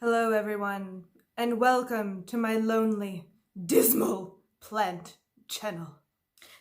Hello everyone, and welcome to my lonely, dismal plant channel.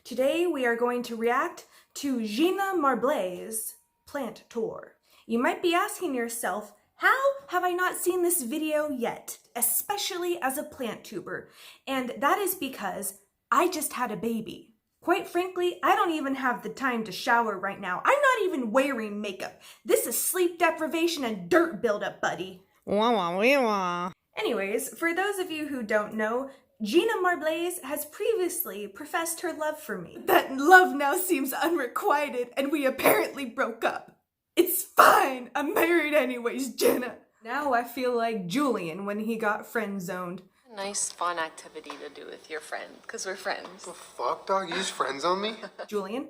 Today we are going to react to Jenna Marbles' plant tour. You might be asking yourself, how have I not seen this video yet, especially as a plant tuber? And that is because I just had a baby. Quite frankly, I don't even have the time to shower right now. I'm not even wearing makeup. This is sleep deprivation and dirt buildup, buddy. Wah, wah, wah, wah. Anyways, for those of you who don't know, Jenna Marbles has previously professed her love for me. That love now seems unrequited and we apparently broke up. It's fine, I'm married anyways, Jenna. Now I feel like Julian when he got friend-zoned. Nice fun activity to do with your friend, because we're friends. The fuck, dog? You use friends on me? Julian,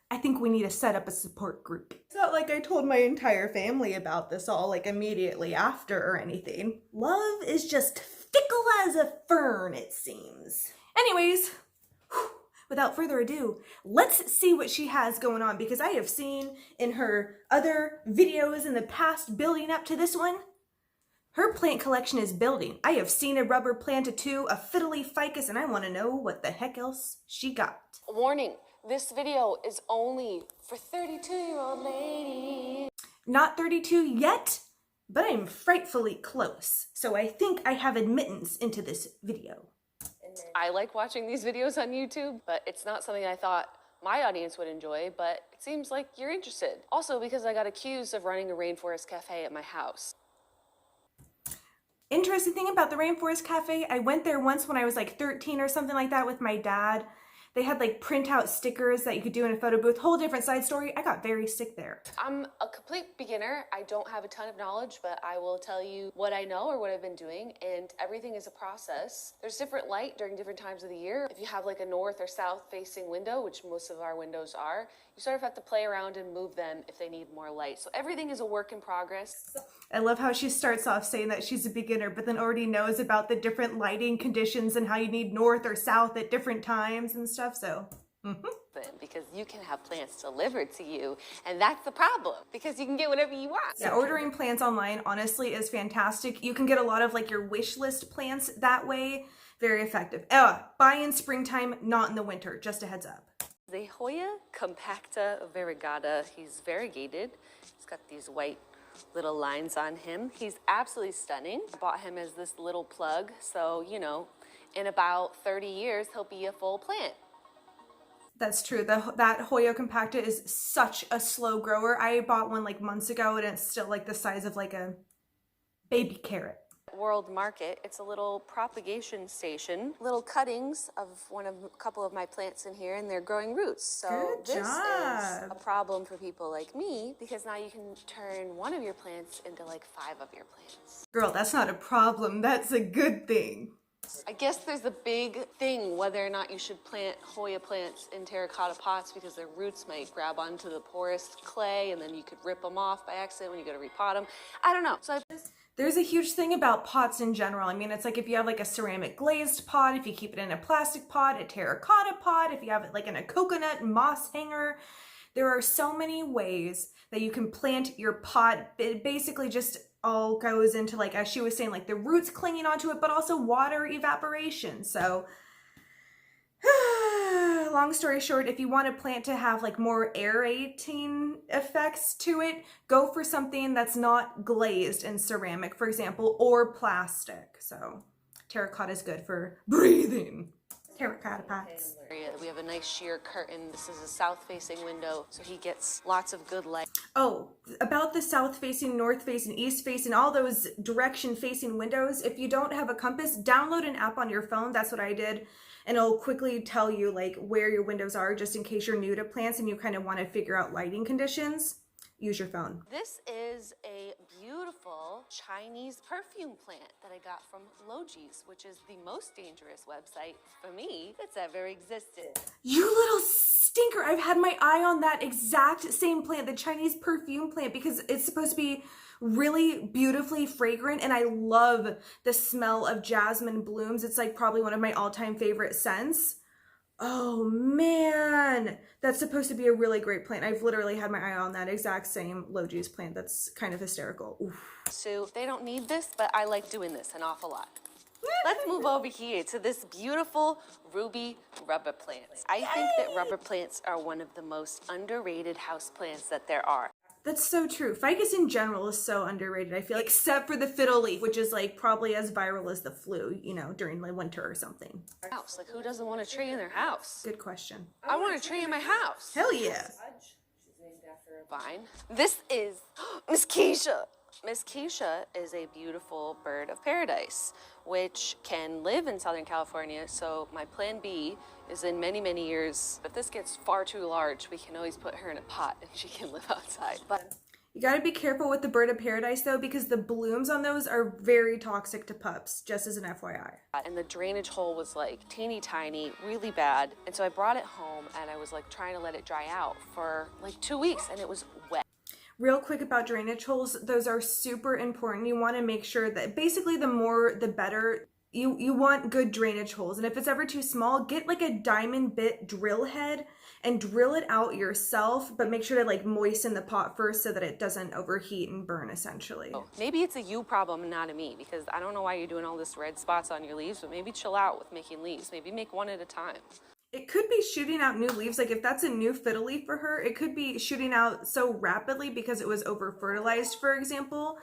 I think we need to set up a support group. It's not like I told my entire family about this all like immediately after or anything. Love is just fickle as a fern, it seems. Anyways, without further ado, let's see what she has going on, because I have seen in her other videos in the past building up to this one, her plant collection is building. I have seen a rubber plant or two, a fiddly ficus, and I want to know what the heck else she got. Warning, this video is only for 32-year-old ladies. Not 32 yet, but I'm frightfully close. So I think I have admittance into this video. I like watching these videos on YouTube, but it's not something I thought my audience would enjoy, but it seems like you're interested. Also because I got accused of running a Rainforest Cafe at my house. Interesting thing about the Rainforest Cafe, I went there once when I was like 13 or something like that with my dad. They had like printout stickers that you could do in a photo booth. Whole different side story. I got very sick there. I'm a complete beginner. I don't have a ton of knowledge, but I will tell you what I know or what I've been doing, and everything is a process. There's different light during different times of the year. If you have like a north or south facing window, which most of our windows are, you sort of have to play around and move them if they need more light. So everything is a work in progress. I love how she starts off saying that she's a beginner, but then already knows about the different lighting conditions and how you need north or south at different times and stuff, so. Because you can have plants delivered to you, and that's the problem, because you can get whatever you want. Yeah, ordering plants online honestly is fantastic. You can get a lot of like your wish list plants that way. Very effective. Buy in springtime, not in the winter, just a heads up. The Hoya compacta variegata, he's variegated. He's got these white little lines on him. He's absolutely stunning. I bought him as this little plug, so you know, in about 30 years he'll be a full plant. That's true. That Hoya compacta is such a slow grower. I bought one like months ago and it's still like the size of like a baby carrot. World Market, it's a little propagation station. Little cuttings of a couple of my plants in here, and they're growing roots. So Good this job. is a problem for people like me, because now you can turn one of your plants into like 5 of your plants. Girl, that's not a problem. That's a good thing. I guess there's a big thing whether or not you should plant Hoya plants in terracotta pots, because their roots might grab onto the porous clay and then you could rip them off by accident when you go to repot them. I don't know. So There's a huge thing about pots in general. I mean, it's like if you have like a ceramic glazed pot, if you keep it in a plastic pot, a terracotta pot, if you have it like in a coconut moss hanger, there are so many ways that you can plant your pot. It basically just all goes into, like, as she was saying, like the roots clinging onto it, but also water evaporation. So long story short, if you want a plant to have like more aerating effects to it, go for something that's not glazed in ceramic, for example, or plastic. So terracotta is good for breathing. Terracotta pots. we have a nice sheer curtain. This is a south-facing window, so he gets lots of good light. Oh, about the south-facing, north-facing, east-facing, all those direction-facing windows, if you don't have a compass, download an app on your phone. That's what I did. And it'll quickly tell you like where your windows are, just in case you're new to plants and you kind of want to figure out lighting conditions. Use your phone. This is a beautiful Chinese perfume plant that I got from Logi's, which is the most dangerous website for me that's ever existed. You little stinker! I've had my eye on that exact same plant, the Chinese perfume plant, because it's supposed to be really beautifully fragrant, and I love the smell of jasmine blooms. It's like probably one of my all-time favorite scents. Oh man, that's supposed to be a really great plant. I've literally had my eye on that exact same low juice plant. That's kind of hysterical. Oof. So they don't need this, but I like doing this an awful lot. Let's move over here to this beautiful ruby rubber plants. I think that rubber plants are one of the most underrated house plants that there are. That's so true. Ficus in general is so underrated, I feel like, except for the fiddle leaf, which is like probably as viral as the flu, you know, during the winter or something. House, like who doesn't want a tree in their house? Good question. I want a tree in my house. Hell yeah. Fine. This is Miss Keisha. Miss Keisha is a beautiful bird of paradise, which can live in Southern California. So my plan B is in many, many years, if this gets far too large, we can always put her in a pot and she can live outside. But You gotta be careful with the bird of paradise though, because the blooms on those are very toxic to pups, just as an FYI. and the drainage hole was like teeny tiny, really bad. And so I brought it home and I was like trying to let it dry out for like 2 weeks and it was wet. Real quick about drainage holes, those are super important. You want to make sure that basically the more the better. You want good drainage holes, and if it's ever too small, get like a diamond bit drill head and drill it out yourself, but make sure to like moisten the pot first so that it doesn't overheat and burn essentially. Oh, maybe it's a you problem and not a me, because I don't know why you're doing all this red spots on your leaves, but maybe chill out with making leaves. Maybe make one at a time. It could be shooting out new leaves. Like if that's a new fiddle leaf for her, it could be shooting out so rapidly because it was over fertilized, for example.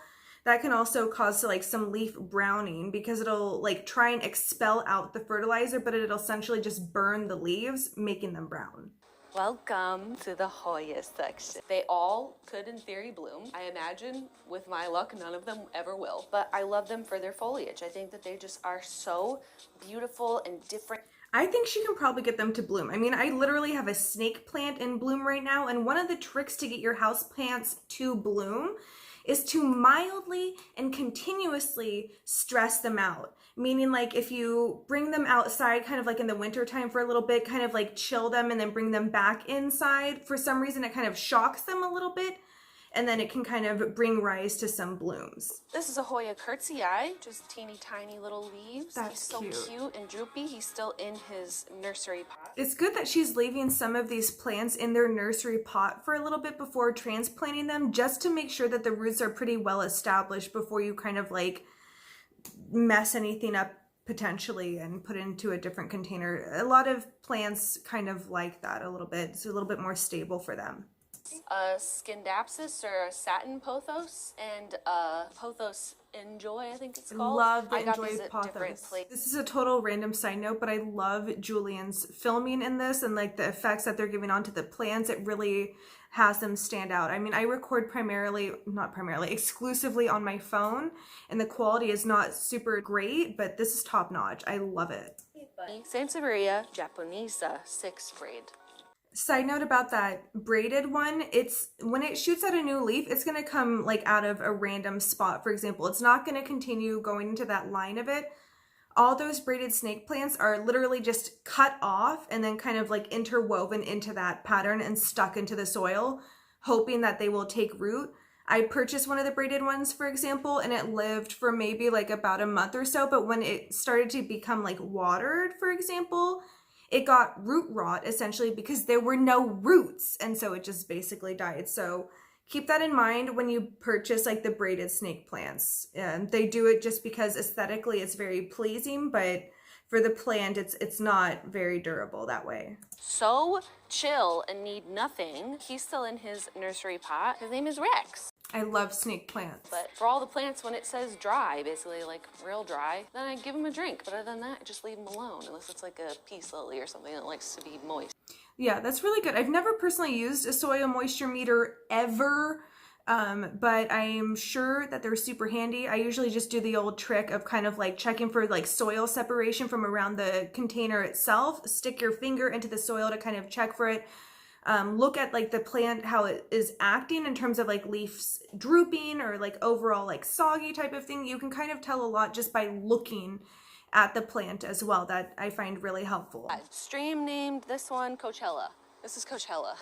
That can also cause like some leaf browning because it'll like try and expel out the fertilizer, but it'll essentially just burn the leaves, making them brown. Welcome to the Hoya section. They all could in theory bloom. I imagine with my luck, none of them ever will, but I love them for their foliage. I think that they just are so beautiful and different. I think she can probably get them to bloom. I mean, I literally have a snake plant in bloom right now, and one of the tricks to get your house plants to bloom is to mildly and continuously stress them out. Meaning like if you bring them outside kind of like in the winter time for a little bit, kind of like chill them and then bring them back inside, for some reason it kind of shocks them a little bit, and then it can kind of bring rise to some blooms. This is a Hoya Curtsy eye, just teeny tiny little leaves. That's He's so cute and droopy. He's still in his nursery pot. It's good that she's leaving some of these plants in their nursery pot for a little bit before transplanting them, just to make sure that the roots are pretty well established before you kind of like mess anything up potentially and put it into a different container. A lot of plants kind of like that a little bit. It's a little bit more stable for them. A Scindapsus or a satin pothos and a pothos enjoy, I think it's called. Love the I got Enjoy these at different Pothos. places. This is a total random side note, but I love Julian's filming in this and like the effects that they're giving onto the plants. It really has them stand out. I mean, I record exclusively on my phone, and the quality is not super great, but this is top notch. I love it. Sansevieria japonesa, 6th grade. Side note about that braided one, it's when it shoots out a new leaf, it's going to come like out of a random spot. For example, it's not going to continue going into that line of it. All those braided snake plants are literally just cut off and then kind of like interwoven into that pattern and stuck into the soil, hoping that they will take root. I purchased one of the braided ones, for example, and it lived for maybe like about a month or so, but when it started to become like watered, for example, it got root rot essentially because there were no roots, and so it just basically died. So keep that in mind when you purchase like the braided snake plants. They do it just because aesthetically it's very pleasing, but for the plant it's not very durable that way. So chill and need nothing. He's still in his nursery pot. His name is Rex. I love snake plants. But for all the plants, when it says dry, basically like real dry, then I give them a drink. But other than that, I just leave them alone, unless it's like a peace lily or something that likes to be moist. Yeah, that's really good. I've never personally used a soil moisture meter ever, but I'm sure that they're super handy. I usually just do the old trick of kind of like checking for like soil separation from around the container itself. Stick your finger into the soil to kind of check for it. Look at like the plant, how it is acting in terms of like leaves drooping or like overall like soggy type of thing. You can kind of tell a lot just by looking at the plant as well. That I find really helpful. Stream named this one Coachella. This is Coachella.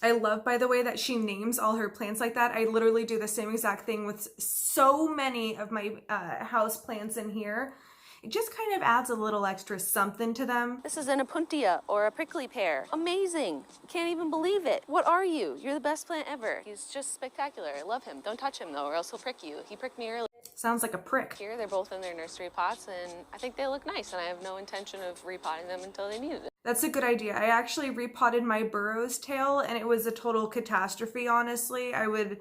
I love, by the way, that she names all her plants like that. I literally do the same exact thing with so many of my house plants in here. It just kind of adds a little extra something to them. This is an Apuntia or a prickly pear. Amazing. Can't even believe it. What are you? You're the best plant ever. He's just spectacular. I love him. Don't touch him though, or else he'll prick you. He pricked me earlier. Sounds like a prick. Here, they're both in their nursery pots, and I think they look nice, and I have no intention of repotting them until they needed it. That's a good idea. I actually repotted my burro's tail, and it was a total catastrophe, honestly. I would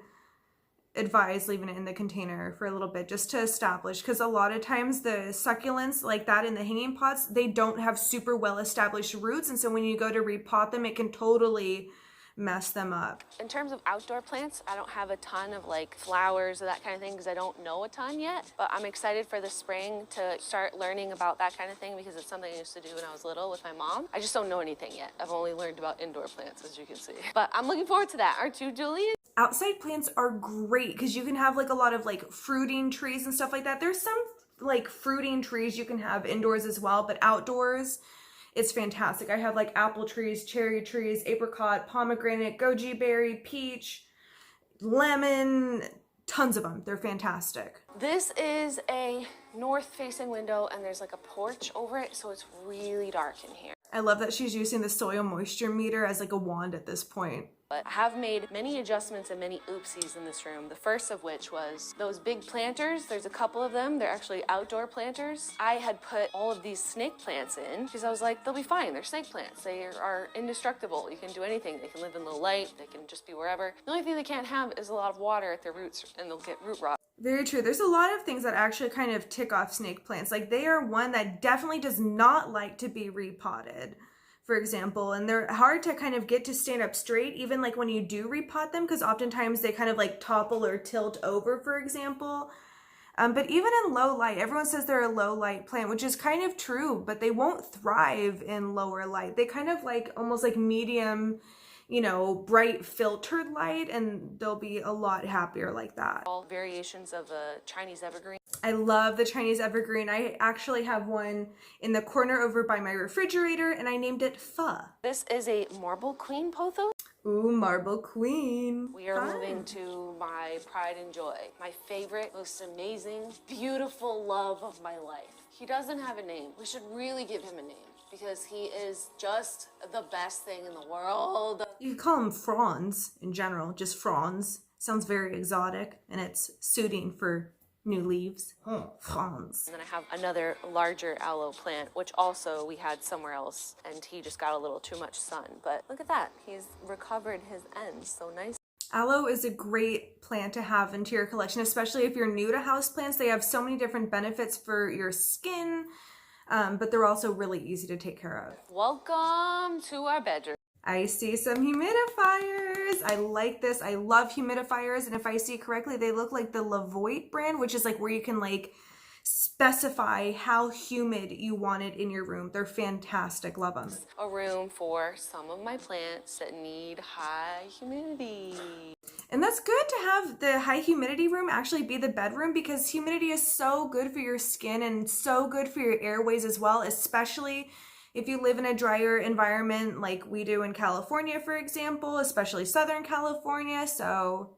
advise leaving it in the container for a little bit just to establish, because a lot of times the succulents like that in the hanging pots, they don't have super well established roots, and so when you go to repot them, it can totally mess them up. In terms of outdoor plants, I don't have a ton of like flowers or that kind of thing because I don't know a ton yet, but I'm excited for the spring to start learning about that kind of thing because it's something I used to do when I was little with my mom. I just don't know anything yet. I've only learned about indoor plants, as you can see. But I'm looking forward to that. Aren't you, Julie? Outside plants are great because you can have like a lot of like fruiting trees and stuff like that. There's some like fruiting trees you can have indoors as well, but outdoors, it's fantastic. I have like apple trees, cherry trees, apricot, pomegranate, goji berry, peach, lemon, tons of them. They're fantastic. This is a north-facing window and there's like a porch over it, so it's really dark in here. I love that she's using the soil moisture meter as like a wand at this point. But I have made many adjustments and many oopsies in this room. The first of which was those big planters. There's a couple of them. They're actually outdoor planters. I had put all of these snake plants in because I was like, they'll be fine. They're snake plants. They are indestructible. You can do anything. They can live in low light. They can just be wherever. The only thing they can't have is a lot of water at their roots and they'll get root rot. Very true. There's a lot of things that actually kind of tick off snake plants. Like they are one that definitely does not like to be repotted, for example, and they're hard to kind of get to stand up straight, even like when you do repot them, because oftentimes they kind of like topple or tilt over, for example. But even in low light, everyone says they're a low light plant, which is kind of true, but they won't thrive in lower light. They kind of like almost like medium, you know, bright filtered light, and they'll be a lot happier like that. All variations of a Chinese evergreen. I love the Chinese evergreen. I actually have one in the corner over by my refrigerator, and I named it Pho. This is a marble queen pothos. Ooh, marble queen. We are moving to my pride and joy. My favorite, most amazing, beautiful love of my life. He doesn't have a name. We should really give him a name because he is just the best thing in the world. You could call him Franz in general, just Franz. Sounds very exotic, and it's suiting for new leaves. Franz. And then I have another larger aloe plant, which also we had somewhere else, and he just got a little too much sun. But look at that. He's recovered his ends so nice. Aloe is a great plant to have into your collection, especially if you're new to houseplants. They have so many different benefits for your skin, but they're also really easy to take care of. Welcome to our bedroom. I see some humidifiers. I like this. I love humidifiers. And if I see correctly, they look like the Lavoit brand, which is like where you can like specify how humid you want it in your room. They're fantastic. Love them. A room for some of my plants that need high humidity. And that's good to have the high humidity room actually be the bedroom, because humidity is so good for your skin and so good for your airways as well, especially if you live in a drier environment like we do in California, for example, especially Southern California. So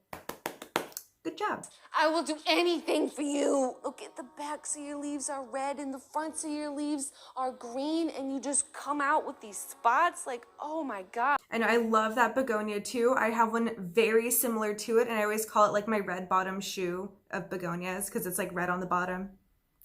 good job. I will do anything for you. Look at the backs of your leaves are red and the fronts of your leaves are green, and you just come out with these spots like, oh my God. And I love that begonia too. I have one very similar to it, and I always call it like my red bottom shoe of begonias because it's like red on the bottom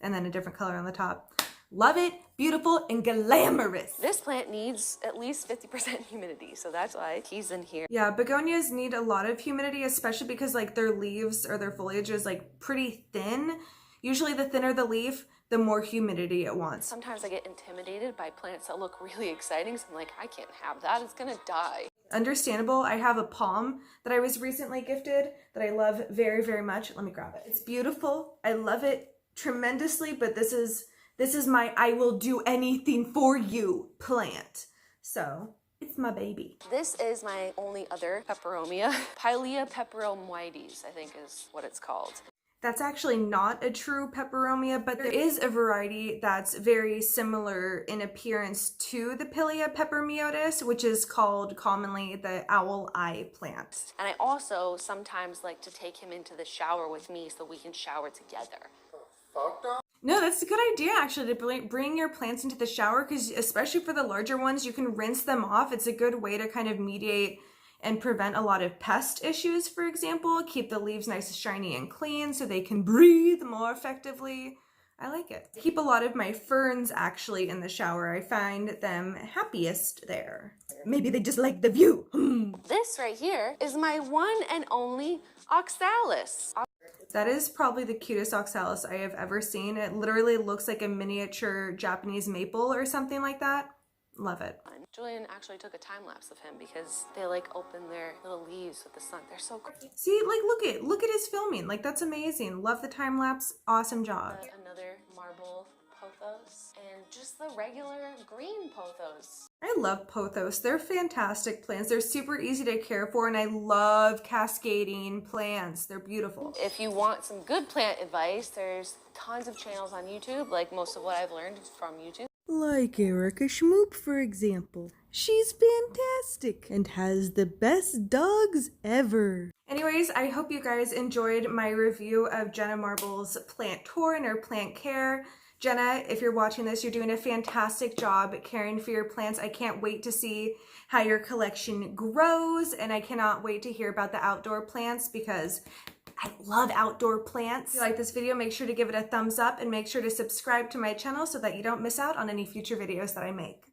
and then a different color on the top. Love it, beautiful, and glamorous. This plant needs at least 50% humidity, so that's why he's in here. Yeah, begonias need a lot of humidity, especially because like their leaves or their foliage is like pretty thin. Usually the thinner the leaf, the more humidity it wants. Sometimes I get intimidated by plants that look really exciting, so I'm like, I can't have that, it's gonna die. Understandable. I have a palm that I was recently gifted that I love very, very much. Let me grab it. It's beautiful. I love it tremendously, but this is my I will do anything for you plant. So it's my baby. This is my only other peperomia. Pilea peperomoides, I think is what it's called. That's actually not a true peperomia, but there is a variety that's very similar in appearance to the Pilea peperomioides, which is called commonly the owl eye plant. And I also sometimes like to take him into the shower with me so we can shower together. No, that's a good idea actually, to bring your plants into the shower, because especially for the larger ones, you can rinse them off. It's a good way to kind of mediate and prevent a lot of pest issues, for example. Keep the leaves nice, shiny, and clean so they can breathe more effectively. I like it. I keep a lot of my ferns actually in the shower. I find them happiest there. Maybe they just like the view. This right here is my one and only oxalis. That is probably the cutest oxalis I have ever seen. It literally looks like a miniature Japanese maple or something like that. Love it. Julian actually took a time lapse of him because they like open their little leaves with the sun. They're so cool. See, like look at his filming. Like that's amazing. Love the time lapse. Awesome job. Another marble pothos and just the regular green pothos. I love pothos. They're fantastic plants. They're super easy to care for, and I love cascading plants. They're beautiful. If you want some good plant advice, there's tons of channels on YouTube. Like most of what I've learned is from YouTube. Like Erika Schmoop, for example. She's fantastic and has the best dogs ever. Anyways, I hope you guys enjoyed my review of Jenna Marbles' plant tour and her plant care. Jenna, if you're watching this, you're doing a fantastic job caring for your plants. I can't wait to see how your collection grows, and I cannot wait to hear about the outdoor plants because I love outdoor plants. If you like this video, make sure to give it a thumbs up and make sure to subscribe to my channel so that you don't miss out on any future videos that I make.